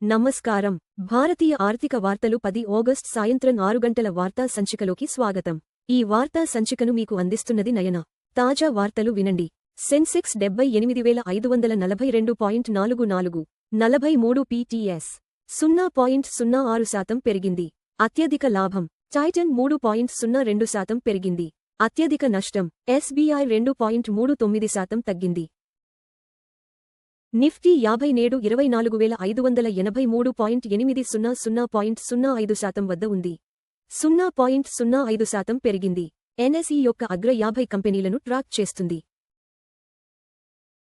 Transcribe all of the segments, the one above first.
నమస్కారం. భారతీయ ఆర్థిక వార్తలు 10 ఆగస్ట్ సాయంత్రం 6 గంటల వార్తా సంచికలోకి స్వాగతం. ఈ వార్తా సంచికను మీకు అందిస్తున్నది నయన. తాజా వార్తలు వినండి. సెన్సెక్స్ 78,842.44 43 PTS 0.06% పెరిగింది. అత్యధిక లాభం టైటన్ 3.02% పెరిగింది. అత్యధిక నష్టం SBI 2.39% తగ్గింది. నిఫ్టీ 50 నేడు 24,583.80 0.05% వద్ద ఉంది. 0.05% పెరిగింది. NSE యొక్క అగ్ర 50 కంపెనీలను ట్రాక్ చేస్తుంది.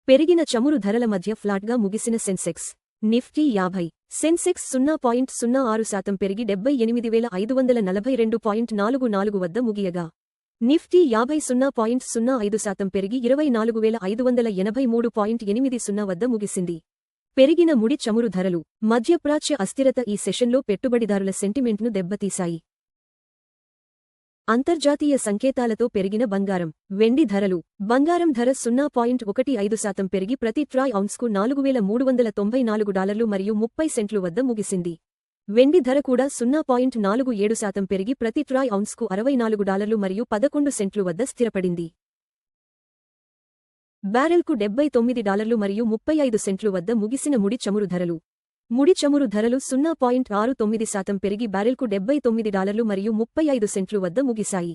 పెరిగిన చమురు ధరల మధ్య ఫ్లాట్గా ముగిసిన సెన్సెక్స్. నిఫ్టీ 50 సెన్సెక్స్ 0.06% పెరిగి 78,542.44 వద్ద ముగియగా నిఫ్టీ 50 0.05% పెరిగి 24,583.80 వద్ద ముగిసింది. పెరిగిన ముడి చమురు ధరలు, మధ్యప్రాచ్య అస్థిరత ఈ సెషన్లో పెట్టుబడిదారుల సెంటిమెంట్ను దెబ్బతీశాయి. అంతర్జాతీయ సంకేతాలతో పెరిగిన బంగారం, వెండి ధరలు. బంగారం ధర 0.15% పెరిగి ప్రతి ట్రాయ్ ఔన్స్కు $4,394 మరియు 30 సెంట్లు వద్ద ముగిసింది. వెండి ధర కూడా 0.47% పెరిగి ప్రతి ట్రాయ్ ఔన్స్కు $64 మరియు 11 సెంట్లు వద్ద స్థిరపడింది. బ్యారెల్కు $79 మరియు 35 సెంట్లు వద్ద ముగిసిన ముడి చమురు ధరలు. ముడి చమురు ధరలు 0.69% పెరిగి బ్యారెల్కు $79 మరియు 35 సెంట్లు వద్ద ముగిశాయి.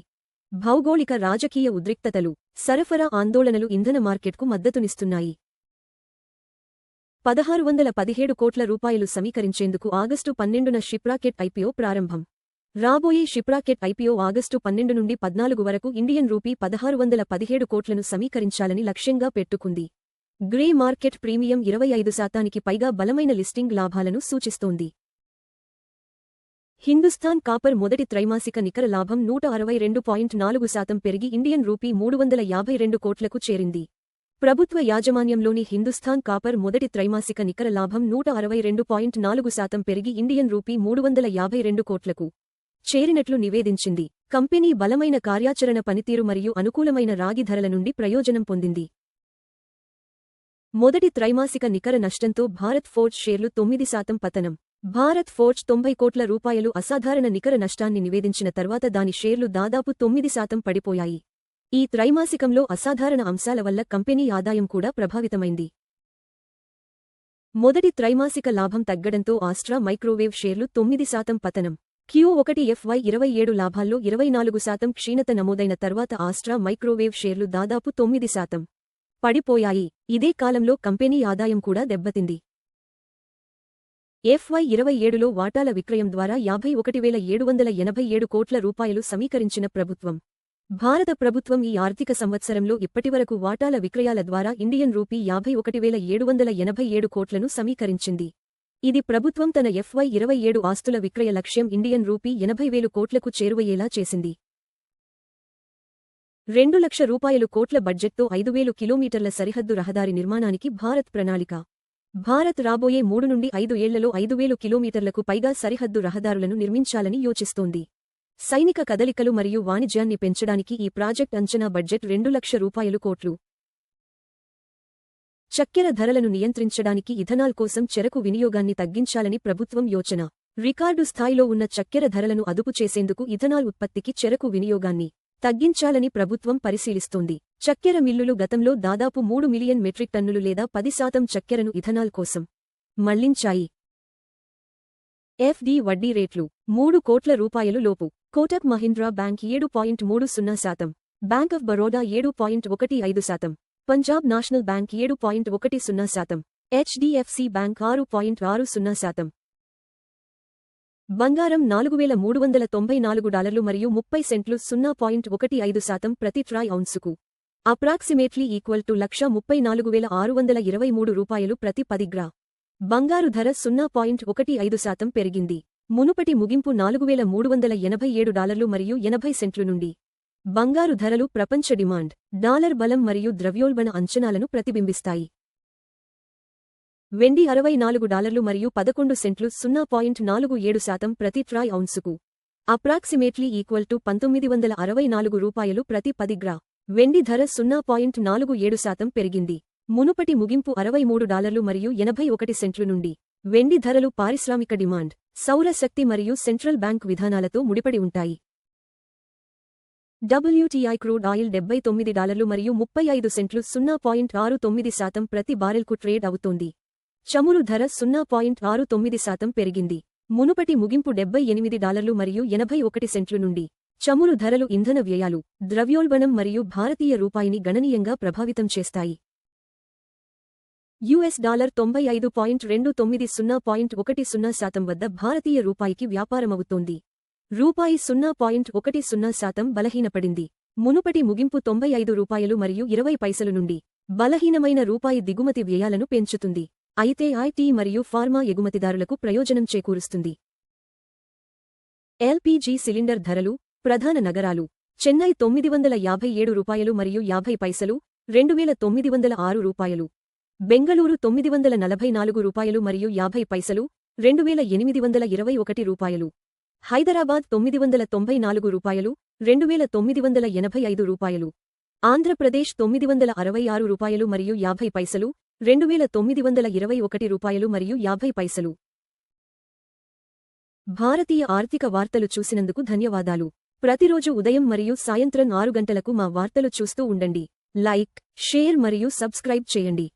భౌగోళిక రాజకీయ ఉద్రిక్తతలు, సరఫరా ఆందోళనలు ఇంధన మార్కెట్కు మద్దతునిస్తున్నాయి. 1,617 కోట్ల రూపాయలు సమీకరించేందుకు ఆగస్టు 12న షిప్రాకెట్ ఐపీఓ ప్రారంభం. రాబోయే షిప్రాకెట్ ఐపీఓ ఆగస్టు 12 నుండి 14 వరకు ఇండియన్ రూపీ 1,617 కోట్లను సమీకరించాలని లక్ష్యంగా పెట్టుకుంది. గ్రే మార్కెట్ ప్రీమియం 25%కి పైగా బలమైన లిస్టింగ్ లాభాలను సూచిస్తోంది. హిందుస్థాన్ కాపర్ మొదటి త్రైమాసిక నికర లాభం 162.4% పెరిగి ఇండియన్ రూపీ 352 కోట్లకు చేరింది. ప్రభుత్వ యాజమాన్యంలోని హిందుస్థాన్ కాపర్ మొదటి త్రైమాసిక నికర లాభం 162.4% పెరిగి ఇండియన్ రూపీ 352 కోట్లకు చేరినట్లు నివేదించింది. కంపెనీ బలమైన కార్యాచరణ పనితీరు మరియు అనుకూలమైన రాగి ధరల నుండి ప్రయోజనం పొందింది. మొదటి త్రైమాసిక నికర నష్టంతో భారత్ ఫోర్జ్ షేర్లు 9% పతనం. భారత్ ఫోర్జ్ 90 కోట్ల రూపాయలు అసాధారణ నికర నష్టాన్ని నివేదించిన తర్వాత దాని షేర్లు దాదాపు 9% పడిపోయాయి. ఈ త్రైమాసికంలో అసాధారణ అంశాల వల్ల కంపెనీ ఆదాయం కూడా ప్రభావితమైంది. మొదటి త్రైమాసిక లాభం తగ్గడంతో ఆస్ట్రా మైక్రోవేవ్ షేర్లు 9% పతనం. Q1 FY27 లాభాల్లో 24% క్షీణత నమోదైన తర్వాత ఆస్ట్రా మైక్రోవేవ్ షేర్లు దాదాపు 9% పడిపోయాయి. ఇదే కాలంలో కంపెనీ ఆదాయం కూడా దెబ్బతింది. FY27లో వాటాల విక్రయం ద్వారా 51,787 కోట్ల రూపాయలు సమీకరించిన ప్రభుత్వం. భారత ప్రభుత్వం ఈ ఆర్థిక సంవత్సరంలో ఇప్పటివరకు వాటాల విక్రయాల ద్వారా ఇండియన్ రూపీ 51,787 కోట్లను సమీకరించింది. ఇది ప్రభుత్వం తన FY27 ఆస్తుల విక్రయ లక్ష్యం ఇండియన్ రూపీ 80,000 కోట్లకు చేరువయ్యేలా చేసింది. 2 లక్ష రూపాయలు కోట్ల బడ్జెట్తో 5,000 కిలోమీటర్ల సరిహద్దు రహదారి నిర్మాణానికి భారత్ ప్రణాళిక. భారత్ రాబోయే 3 నుండి 5 ఏళ్లలో 5,000 కిలోమీటర్లకు పైగా సరిహద్దు రహదారులను నిర్మించాలని యోచిస్తోంది. సైనిక కదలికలు మరియు వాణిజ్యాన్ని పెంచడానికి ఈ ప్రాజెక్ట్ అంచనా బడ్జెట్ 2 లక్ష రూపాయలు కోట్లు. చక్కెర ధరలను నియంత్రించడానికి ఇథనాల్ కోసం చెరకు వినియోగాన్ని తగ్గించాలని ప్రభుత్వం యోచన. రికార్డు స్థాయిలో ఉన్న చక్కెర ధరలను అదుపు చేసేందుకు ఇథనాల్ ఉత్పత్తికి చెరకు వినియోగాన్ని తగ్గించాలని ప్రభుత్వం పరిశీలిస్తోంది. చక్కెర మిల్లులు గతంలో దాదాపు 3 మిలియన్ మెట్రిక్ టన్నులు లేదా 10% చక్కెరను ఇథనాల్ కోసం మళ్లించాయి. FD వడ్డీ రేట్లు 3 కోట్ల రూపాయలు లోపు. Kotak Mahindra bank 7.30%, bank of Baroda 7.15%, Punjab national bank 7.10%, HDFC bank 6.60%. బంగారం $4,394 మరియు 30 సెంట్లు 0.15% ప్రతి ట్రాయ్ ఔన్సుకు. అప్రాక్సిమేట్లీ ఈక్వల్ టు 134,623 రూపాయలు ప్రతి 10 గ్రా. బంగారు ధర 0.15% పెరిగింది. మునుపటి ముగింపు $4,387 మరియు 80 సెంట్లు నుండి. బంగారు ధరలు ప్రపంచ డిమాండ్, డాలర్ బలం మరియు ద్రవ్యోల్బణ అంచనాలను ప్రతిబింబిస్తాయి. వెండి $64 మరియు 11 సెంట్లు 0.47% ప్రతి ట్రాయ్ ఔన్సుకు. అప్రాక్సిమేట్లీ ఈక్వల్ టు 1,964 రూపాయలు ప్రతి 10 గ్రా. వెండి ధర 0.47% పెరిగింది. మునుపటి ముగింపు $63 మరియు 81 సెంట్లు నుండి. వెండి ధరలు పారిశ్రామిక డిమాండ్, సౌర శక్తి మరియు సెంట్రల్ బ్యాంక్ విధానాలతో ముడిపడి ఉంటాయి. WTI క్రూడ్ ఆయిల్ $79 మరియు 35 సెంట్లు 0.69% ప్రతి బారెల్కు ట్రేడ్ అవుతోంది. చమురు ధర 0.69% పెరిగింది. మునుపటి ముగింపు $78 మరియు 81 సెంట్లు నుండి. చమురు ధరలు ఇంధన వ్యయాలు, ద్రవ్యోల్బణం మరియు భారతీయ రూపాయిని గణనీయంగా ప్రభావితం చేస్తాయి. $95.29 0.10% వద్ద భారతీయ రూపాయికి వ్యాపారమవుతోంది. రూపాయి 0.10% బలహీనపడింది. మునుపటి ముగింపు $95 మరియు 20 పైసలు నుండి. బలహీనమైన రూపాయి దిగుమతి వ్యయాలను పెంచుతుంది, అయితే ఐటీ మరియు ఫార్మా ఎగుమతిదారులకు ప్రయోజనం చేకూరుస్తుంది. LPG సిలిండర్ ధరలు, ప్రధాన నగరాలు: చెన్నై $957 మరియు 50 పైసలు, 2906 రూపాయలు. బెంగళూరు $944 మరియు 50 పైసలు, 2821 రూపాయలు. హైదరాబాద్ $994, 2985 రూపాయలు. ఆంధ్రప్రదేశ్ $966 మరియు 50 పైసలు, 2921 రూపాయలు మరియు 50 పైసలు. భారతీయ ఆర్థిక వార్తలు చూసినందుకు ధన్యవాదాలు. ప్రతిరోజు ఉదయం మరియు సాయంత్రం 6 గంటలకు మా వార్తలు చూస్తూ ఉండండి. లైక్, షేర్ మరియు సబ్స్క్రైబ్ చేయండి.